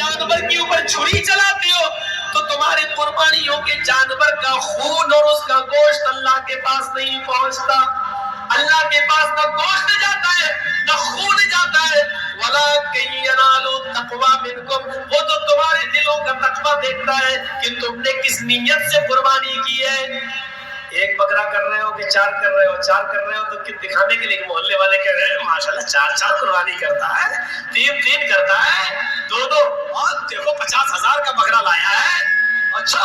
جانور کے اوپر چھری چلاتے ہو تو تمہاری قربانیوں کے جانور کا خون اور اس کا گوشت اللہ کے پاس نہیں پہنچتا. اللہ کے پاس نہ گوشت جاتا ہے نہ خون جاتا ہے. وَلَٰكِن يَنَالُ التَّقْوَىٰ مِنكُمْ، وہ تو تمہارے دلوں کا تقویٰ دیکھتا ہے کہ تم نے کس نیت سے قربانی کی ہے. ایک بکرا کر رہے ہو کہ چار کر رہے ہو، چار کر رہے ہو تو دکھانے کے لیے محلے والے کہہ رہے ہیں ماشاءاللہ چار قربانی کرتا ہے، تین کرتا ہے، دو اور دیکھو 50,000 کا بکرا لایا ہے. اچھا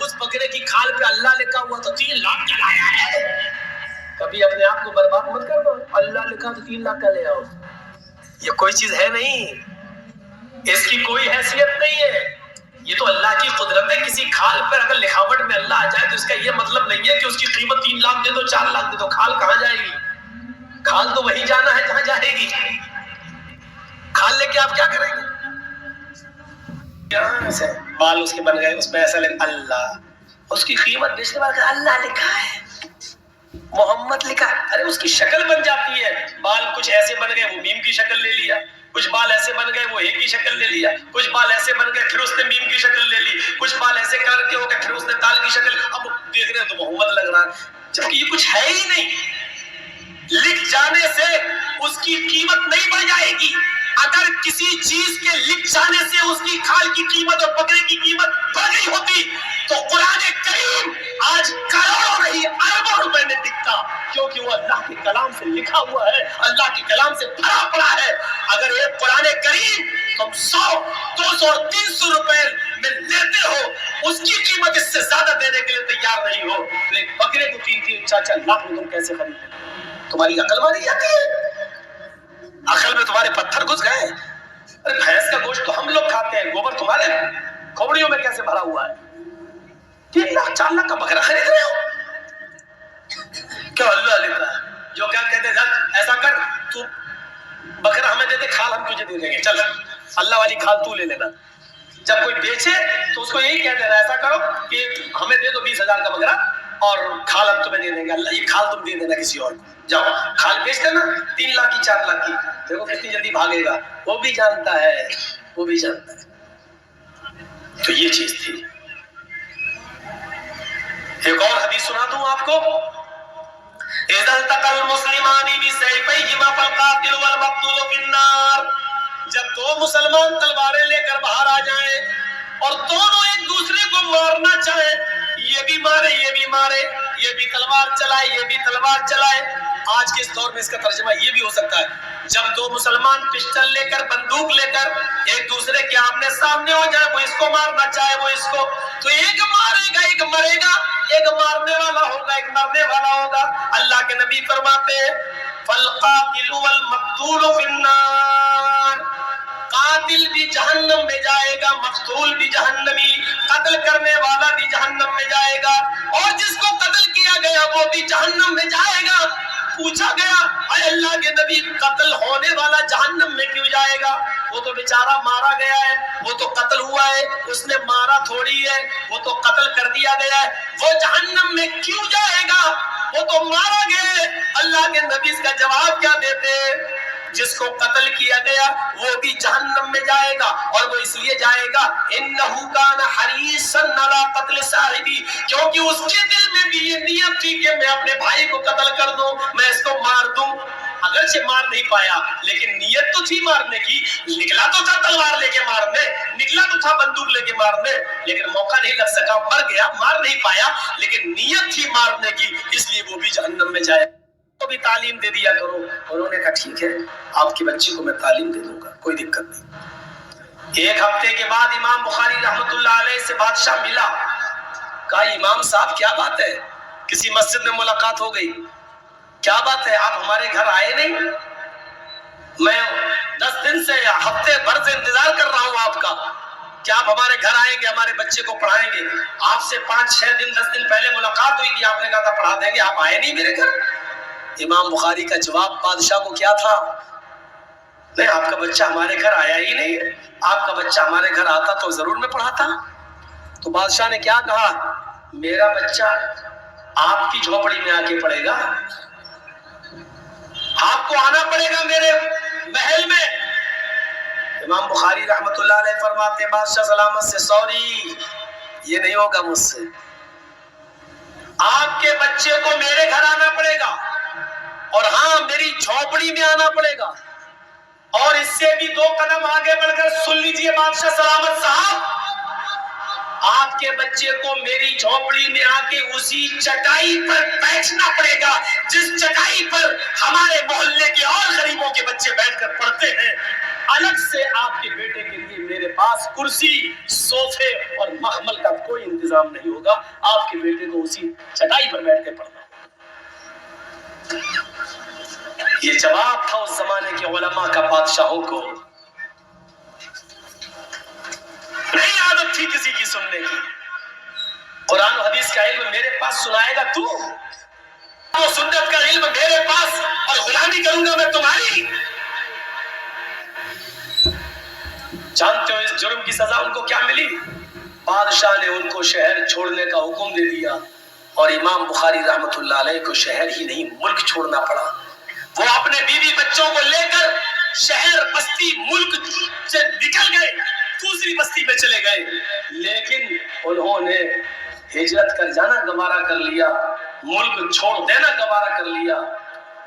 اس بکرے کی کھال پہ اللہ لکھا ہوا تو 3 لاکھ کا لایا ہے. کبھی اپنے آپ کو برباد مت کر دو. اللہ لکھا تو 3 لاکھ کا لے آؤ. یہ کوئی چیز ہے نہیں، اس کی کوئی حیثیت نہیں ہے. یہ تو اللہ کی قدرت ہے. کسی کھال پر اگر لکھاوٹ میں اللہ آ جائے تو اس کا یہ مطلب نہیں ہے کہ اس کی قیمت 3 لاکھ دے دو 4 لاکھ دے دو. کھال کہاں جائے گی؟ کھال تو وہی جانا ہے جہاں جائے گی. کھال لے کے آپ کیا کریں گے؟ بال اس کے بن گئے، اس پہ ایسا اللہ، اس کی قیمت بیچنے والے کا اللہ لکھا ہے، محمد لکھا ہے. ارے اس کی شکل بن جاتی ہے. بال کچھ ایسے بن گئے وہ میم کی شکل لے لیا، کچھ بال ایسے بن گئے وہ ایک کی شکل لے لیا، کچھ بال ایسے بن گئے پھر اس نے میم کی شکل لے لی، کچھ بال ایسے کر کے ہو گئے پھر اس نے تال کی شکل. اب دیکھ رہے ہیں تو محمد لگ رہا ہے جبکہ یہ کچھ ہے ہی نہیں. لکھ جانے سے اس کی قیمت نہیں بڑھ جائے گی. اگر کسی چیز کے لکھ جانے سے اس کی کھال کی قیمت اور بکرے کی قیمت بڑھ گئی ہوتی تو قرآن کریم آج کروڑوں نہیں اربوں روپے میں بکتا، کیونکہ وہ اللہ کے کلام سے لکھا ہوا ہے، اللہ کے کلام سے بھرا پڑا ہے. اگر یہ قرآن کریم تم 100 200 اور 300 روپے میں لیتے ہو، اس کی قیمت اس سے زیادہ دینے کے لیے تیار نہیں ہو تو ایک بکرے کو 3 4 لاکھ میں تم کیسے خریدتے؟ تمہاری عقل ماری جاتی ہے؟ عقل میں تمہارے پتھر گھس گئے؟ ارے بھینس کا گوشت تو ہم لوگ کھاتے ہیں، گوبر تمہارے کھوپڑیوں میں کیسے بھرا ہوا ہے؟ 3 لاکھ 4 لاکھ کا بکرا خرید رہے ہو؟ کیا اللہ لکھا ہے؟ جو کیا کہتے ہیں ایسا کر تو بکرا ہمیں دے دے، کھال ہم تجھے دے دیں گے، چل اللہ والی کھال تو لے لینا. جب کوئی بیچے تو اس کو یہی کہہ دینا ایسا کرو کہ ہمیں دے دو 20,000 کا بکرا اور کھال ہم تمہیں دے دیں گے، اللہ یہ کھال تم دے دینا کسی اور کو. جاؤ کھال بیچ دینا 3 لاکھ کی 4 لاکھ کی. دیکھو کتنی جلدی بھاگے گا. وہ بھی جانتا ہے، وہ بھی جانتا ہے. تو یہ چیز تھی. ایک اور حدیث سنا دوں آپ کو. اذا التقى المسلمان بسيفيهما فالقاتل والمقتول في النار. جب 2 مسلمان تلواریں لے کر باہر آ جائیں اور دونوں ایک دوسرے کو مارنا چاہیں، یہ بھی مارے یہ بھی مارے، یہ بھی تلوار چلائے یہ بھی تلوار چلائے. آج کے اس دور میں اس کا ترجمہ یہ بھی ہو سکتا ہے جب 2 مسلمان پسٹل لے کر بندوق لے کر ایک دوسرے کے آمنے سامنے ہو جائے، وہ اس کو مارنا چاہے وہ اس کو، تو ایک مارے گا ایک مرے گا، ایک مارنے والا ہوگا ایک مرنے والا ہوگا. اللہ کے نبی فرماتے ہیں فالقاتل والمقتول فی النار. قاتل بھی جہنم میں جائے گا، مقتول بھی جہنمی، قتل کرنے والا بھی جہنم میں جائے گا، اور جس کو قتل کیا گیا وہ بھی جہنم میں جائے گا. پوچھا گیا اے اللہ کے نبی قتل ہونے والا جہنم میں کیوں جائے گا؟ وہ تو بیچارہ مارا گیا ہے، وہ تو قتل ہوا ہے، اس نے مارا تھوڑی ہے، وہ تو قتل کر دیا گیا ہے، وہ جہنم میں کیوں جائے گا؟ وہ تو مارا گیا ہے. اللہ کے نبی اس کا جواب کیا دیتے ہیں؟ جس کو قتل کیا گیا وہ بھی جہنم میں جائے گا، اور وہ اس لیے جائے گا انہو کان حریصا علی قتل صاحبی، کیونکہ اس کے دل میں بھی یہ نیت تھی کہ میں اپنے بھائی کو قتل کر دوں، میں اس کو مار دوں. اگرچہ مار نہیں پایا لیکن نیت تو تھی مارنے کی. نکلا تو تھا تلوار لے کے مارنے، نکلا تو تھا بندوق لے کے مارنے، لیکن موقع نہیں لگ سکا، مر گیا، مار نہیں پایا، لیکن نیت تھی مارنے کی، اس لیے وہ بھی جہنم میں جائے. تو بھی تعلیم دے دیا کرو. انہوں نے کہا ٹھیک ہے آپ کی بچی کو میں تعلیم دے دوں گا، کوئی دقت نہیں. 1 ہفتے کے بعد امام بخاری رحمۃ اللہ علیہ سے بادشاہ ملا. کہا امام صاحب کیا بات ہے، کسی مسجد میں ملاقات ہو گئی، کیا بات ہے آپ ہمارے گھر آئے نہیں؟ میں 10 دن سے یا ہفتے بھر سے انتظار کر رہا ہوں آپ کا کہ آپ ہمارے گھر آئیں گے، ہمارے بچے کو پڑھائیں گے. آپ سے 5 6 دن 10 دن پہلے ملاقات ہوئی تھی، آپ نے کہا تھا پڑھا دیں گے، آپ آئے نہیں میرے گھر. امام بخاری کا جواب بادشاہ کو کیا تھا؟ نہیں آپ کا بچہ ہمارے گھر آیا ہی نہیں ہے، آپ کا بچہ ہمارے گھر آتا تو ضرور میں پڑھاتا. تو بادشاہ نے کیا کہا؟ میرا بچہ آپ کی جھوپڑی میں آ کے پڑھے گا، آپ کو آنا پڑے گا میرے محل میں. امام بخاری رحمت اللہ علیہ فرماتے ہیں بادشاہ سلامت سے سوری یہ نہیں ہوگا مجھ سے، آپ کے بچے کو میرے گھر آنا پڑے گا، اور ہاں میری جھونپڑی میں آنا پڑے گا، اور اس سے بھی 2 قدم آگے بڑھ کر سن لیجئے بادشاہ سلامت صاحب، آپ کے بچے کو میری جھونپڑی میں آ کے اسی چٹائی پر بیٹھنا پڑے گا جس چٹائی پر ہمارے محلے کے اور غریبوں کے بچے بیٹھ کر پڑھتے ہیں۔ الگ سے آپ کے بیٹے کے لیے میرے پاس کرسی، صوفے اور محمل کا کوئی انتظام نہیں ہوگا، آپ کے بیٹے کو اسی چٹائی پر بیٹھ کے پڑھنا ہوگا۔ یہ جواب تھا اس زمانے کے علماء کا بادشاہوں کو، نہیں عادت تھی کسی کی سننے کی۔ قرآن و حدیث کا علم میرے پاس سنائے گا تو، وہ سنت کا علم میرے پاس، اور غلامی کروں گا میں تمہاری۔ جانتے ہو اس جرم کی سزا ان کو کیا ملی؟ بادشاہ نے ان کو شہر چھوڑنے کا حکم دے دیا، اور امام بخاری رحمت اللہ علیہ کو شہر ہی نہیں ملک چھوڑنا پڑا۔ وہ اپنے بیوی بچوں کو لے کر شہر، بستی، ملک سے نکل گئے، دوسری بستی میں چلے گئے، لیکن انہوں نے ہجرت کر جانا گوارا کر لیا، ملک چھوڑ دینا گوارا کر لیا،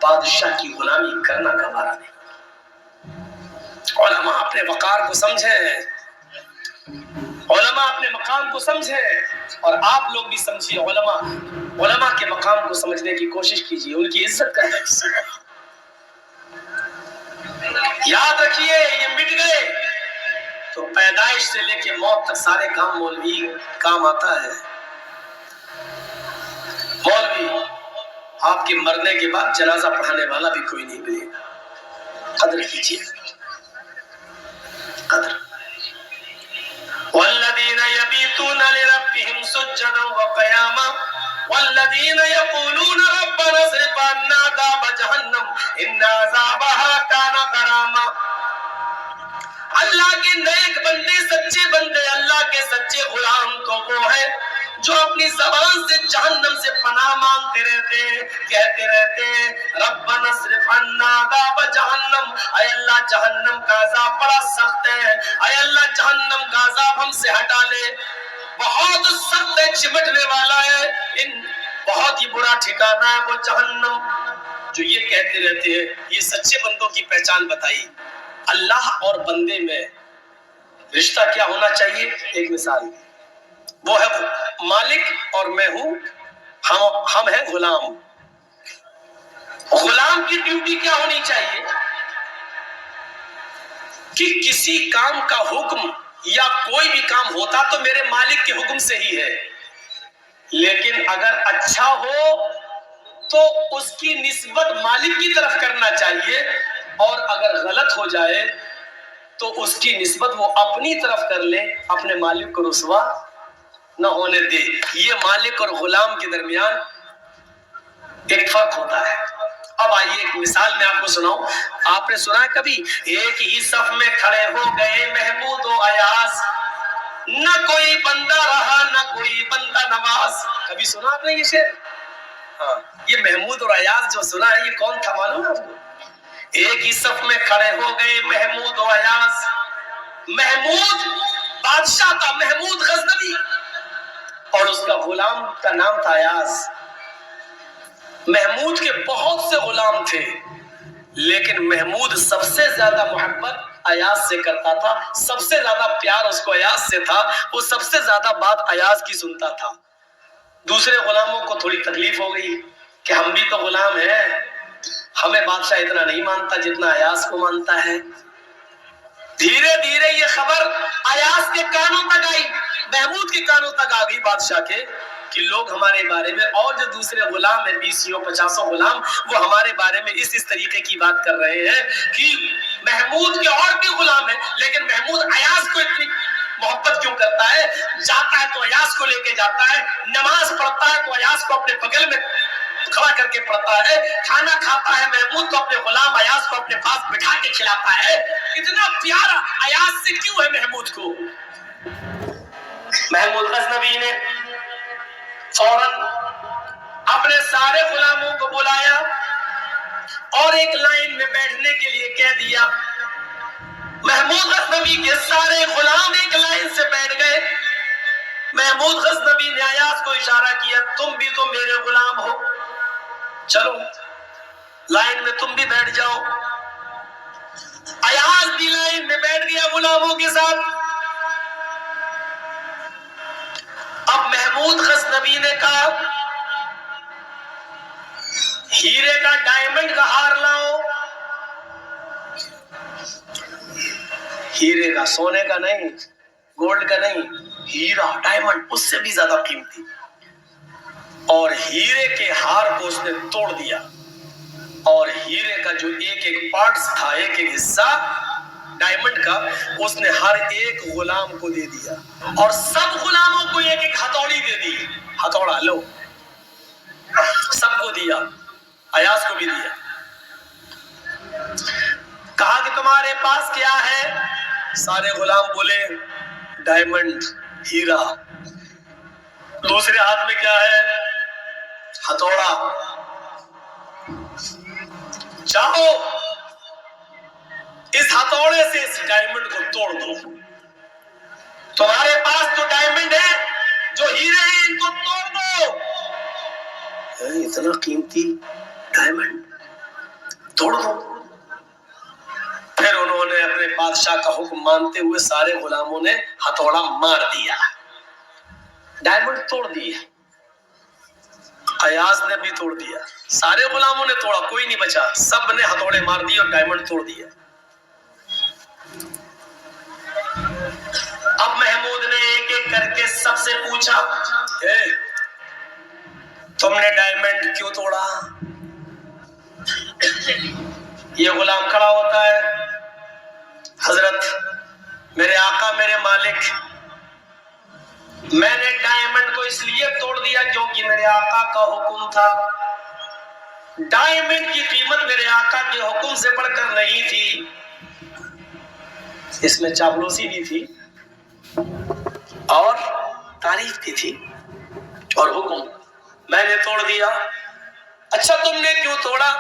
بادشاہ کی غلامی کرنا گوارا نہیں۔ علماء اپنے وقار کو سمجھیں، علماء اپنے مقام کو سمجھیں، اور آپ لوگ بھی سمجھیے، علماء کے مقام کو سمجھنے کی کوشش کیجیے، ان کی عزت کرنے کی۔ یاد رکھیے یہ مٹ گئے تو پیدائش سے لے کے موت تک سارے کام مولوی کام آتا ہے۔ مولوی آپ کے مرنے کے بعد جنازہ پڑھانے والا بھی کوئی نہیں ملے گا، قدر کیجیے، قدر۔ والذین یبیتون لربہم سجدا وقیاما والذین یقولون ربنا اصرف عنا عذاب جہنم ان عذابها کان غراما۔ اللہ کے نیک بندے، سچے بندے، اللہ کے سچے غلام تو وہ ہیں جو اپنی زبان سے جہنم سے پناہ مانگتے رہتے ہیں، کہتے رہتے ہیں ربنا اصرف عنا عذاب جہنم، اے اللہ جہنم کا عذاب بڑا سخت ہے، اے اللہ جہنم کا عذاب ہم سے ہٹا لے، بہت سخت ہے، چمٹنے والا ہے، ان بہت ہی برا ٹھکانہ ہے وہ جہنم۔ جو یہ کہتے رہتے ہیں، یہ سچے بندوں کی پہچان بتائی۔ اللہ اور بندے میں رشتہ کیا ہونا چاہیے؟ ایک مثال، وہ ہے مالک اور میں ہوں، ہم ہیں غلام۔ غلام کی ڈیوٹی کیا ہونی چاہیے کہ کسی کام کا حکم یا کوئی بھی کام ہوتا تو میرے مالک کے حکم سے ہی ہے، لیکن اگر اچھا ہو تو اس کی نسبت مالک کی طرف کرنا چاہیے، اور اگر غلط ہو جائے تو اس کی نسبت وہ اپنی طرف کر لے، اپنے مالک کو رسوا نہ ہونے دے۔ یہ مالک اور غلام کے درمیان ایک فرق ہوتا ہے۔ اب آئیے ایک مثال میں آپ کو سناؤں۔ آپ نے سنا ہے کبھی ایک ہی صف میں کھڑے ہو گئے محمود و ایاز، نہ کوئی بندہ رہا نہ کوئی بندہ نواز؟ کبھی سنا آپ نے یہ شعر؟ ہاں، یہ محمود اور ایاز جو سنا ہے یہ کون تھا معلوم ہے آپ کو؟ ایک ہی صف میں کھڑے ہو گئے محمود و ایاز۔ محمود بادشاہ تھا، محمود غزنوی، اور اس کا غلام کا نام تھا ایاز۔ محمود کے بہت سے غلام تھے، لیکن محمود سب سے زیادہ محبت ایاز سے کرتا تھا، سب سے زیادہ پیار اس کو ایاز سے تھا، وہ سب سے زیادہ بات ایاز کی سنتا تھا۔ دوسرے غلاموں کو تھوڑی تکلیف ہو گئی کہ ہم بھی تو غلام ہیں، ہمیں بادشاہ اتنا نہیں مانتا جتنا ایاز کو مانتا ہے۔ دھیرے دھیرے یہ خبر ایاز کے کانوں تک آئی، محمود کے کانوں تک آ گئی بادشاہ کے، کہ لوگ ہمارے بارے میں، اور جو دوسرے غلام ہیں 20-50 غلام، وہ ہمارے بارے میں اس طریقے کی بات کر رہے ہیں کہ محمود کے اور بھی غلام ہیں، لیکن محمود ایاز کو اتنی محبت کیوں کرتا ہے؟ جاتا ہے تو ایاز کو لے کے جاتا ہے، نماز پڑھتا ہے تو ایاز کو اپنے بغل میں کھڑا کر کے پڑھتا ہے، کھانا کھاتا ہے محمود تو اپنے غلام ایاز کو اپنے پاس بٹھا کے کھلاتا ہے۔ اتنا پیارا ایاز سے کیوں ہے محمود کو؟ محمود غزنوی نے فوراً اپنے سارے غلاموں کو بلایا اور ایک لائن میں بیٹھنے کے لیے کہہ دیا محمود غزنوی کے سارے غلام ایک لائن سے بیٹھ گئے. محمود غزنوی نے ایاز کو اشارہ کیا, تم بھی تو میرے غلام ہو, چلو لائن میں تم بھی بیٹھ جاؤ. ایاز بھی لائن میں بیٹھ گیا غلاموں کے ساتھ. اب محمود غزنوی نے کہا ہیرے کا ڈائمنڈ کا ہار لاؤ. ہیرے کا, سونے کا نہیں, گولڈ کا نہیں, ہیرا ڈائمنڈ اس سے بھی زیادہ قیمتی. اور ہیرے کے ہار کو اس نے توڑ دیا, اور ہیرے کا جو ایک ایک پارٹس تھا, ایک ایک حصہ ڈائمنڈ کا, اس نے ہر ایک غلام کو دے دیا. اور سب غلاموں کو ایک ایک ہتھوڑی دے دی. ہتھوڑا لو, سب کو دیا, ایاز کو بھی دیا. کہا کہ تمہارے پاس کیا ہے؟ سارے غلام بولے ڈائمنڈ, ہیرا. دوسرے ہاتھ میں کیا ہے؟ ہتھوڑا. چاہو اس ہتھوڑے سے اس ڈائمنڈ کو توڑ دو. تمہارے پاس جو ڈائمنڈ ہے, جو ہیرے ہیں, ان کو توڑ دو. اتنا قیمتی ڈائمنڈ توڑ دو. پھر انہوں نے اپنے بادشاہ کا حکم مانتے ہوئے سارے غلاموں نے ہتھوڑا مار دیا, ڈائمنڈ توڑ دیا. ایاز نے بھی توڑ دیا, سارے غلاموں نے توڑا, کوئی نہیں بچا, سب نے ہتھوڑے مار دیے اور ڈائمنڈ توڑ دیا. اب محمود نے ایک ایک کر کے سب سے پوچھا, تم نے ڈائمنڈ کیوں توڑا؟ یہ غلام کھڑا ہوتا ہے, حضرت میرے آقا میرے مالک, میں نے ڈائمنڈ کو اس لیے توڑ دیا کیونکہ میرے آقا کا حکم تھا. ڈائمنڈ کی قیمت میرے آقا کے حکم سے بڑھ کر نہیں تھی, اس میں چاپلوسی بھی تھی اور تعریف بھی تھی, اور حکم میں نے توڑ دیا. اچھا تم نے کیوں توڑا؟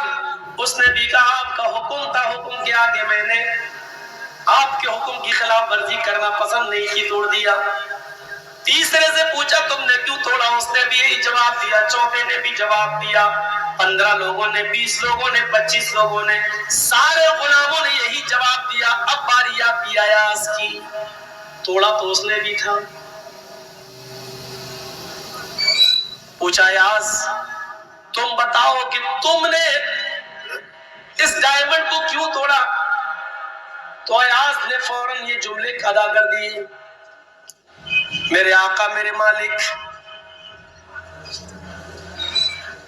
اس نے بھی کہا آپ کا حکم تھا, حکم کے آگے میں نے آپ کے حکم کی خلاف ورزی کرنا پسند نہیں کی, توڑ دیا. تیسرے سے پوچھا تم نے کیوں توڑا؟ اس نے بھی یہی جواب دیا. چوتھے نے بھی جواب دیا. 15 لوگوں نے, 20 لوگوں نے, 25 لوگوں نے, سارے غلاموں نے یہی جواب دیا. اب باری آتی ایاز کی. توڑا تو اس نے بھی تھا. پوچھا ایاز تم بتاؤ کہ تم نے اس ڈائمنڈ کو کیوں توڑا؟ تو ایاز نے فوراً یہ جملے ادا کر دیے, میرے آقا میرے مالک,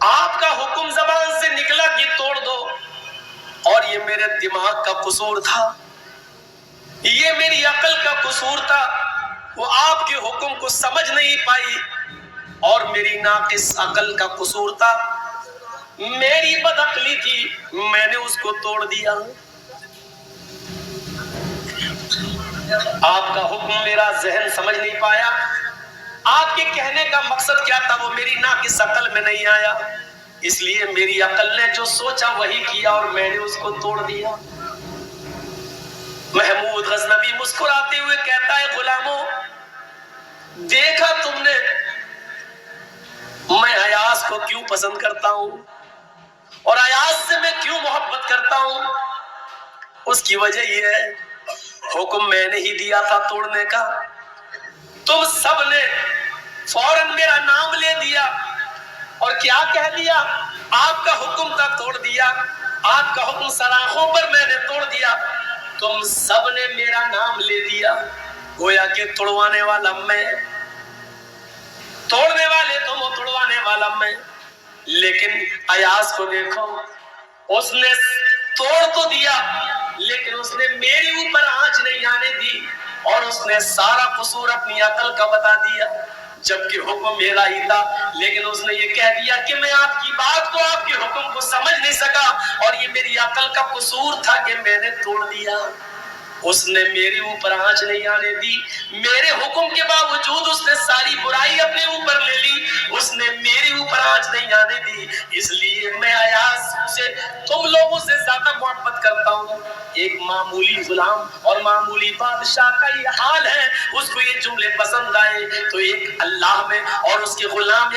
آپ کا حکم زبان سے نکلا کہ توڑ دو, اور یہ میرے دماغ کا قصور تھا, یہ میری عقل کا قصور تھا. وہ آپ کے حکم کو سمجھ نہیں پائی, اور میری ناقص عقل کا قصور تھا, میری بدعقلی تھی, میں نے اس کو توڑ دیا. آپ کا حکم میرا ذہن سمجھ نہیں پایا, آپ کے کہنے کا مقصد کیا تھا وہ میری ناقص عقل میں نہیں آیا, اس لیے میری عقل نے جو سوچا وہی کیا اور میں نے اس کو توڑ دیا. محمود غزنوی مسکراتے ہوئے کہتا ہے غلاموں دیکھا تم نے میں ایاز کو کیوں پسند کرتا ہوں اور ایاز سے میں کیوں محبت کرتا ہوں؟ اس کی وجہ یہ ہے حکم میں نے ہی دیا تھا توڑنے کا, تم سب نے فوراً میرا نام لے دیا اور کیا کہہ دیا؟ آپ کا حکم تھا توڑ دیا, آپ کا حکم سراخوں پر میں نے توڑ دیا, تم سب نے میرا نام لے دیا, گویا کہ توڑوانے والا میں, توڑنے والے تم ہو, توڑوانے والا میں. لیکن ایاز کو دیکھو, اس نے توڑ تو دیا لیکن اس نے میرے اوپر آنچ نہیں آنے دی, اور اس نے سارا قصور اپنی عقل کا بتا دیا, جبکہ حکم میرا ہی تھا. لیکن اس نے یہ کہہ دیا کہ میں آپ کی بات کو, آپ کے حکم کو سمجھ نہیں سکا, اور یہ میری عقل کا قصور تھا کہ میں نے توڑ دیا. اس نے میرے اوپر آنچ نہیں آنے دی، میرے حکم کے باوجود اس نے ساری برائی اپنے اوپر لے لی، اس نے میرے اوپر آنچ نہیں آنے دی، اس لیے میں ایاز سے تم لوگوں سے زیادہ محبت کرتا ہوں۔ ایک معمولی غلام اور معمولی بادشاہ کا یہ حال ہے، اس کو یہ جملے پسند آئے تو ایک اللہ میں اور اس کے غلام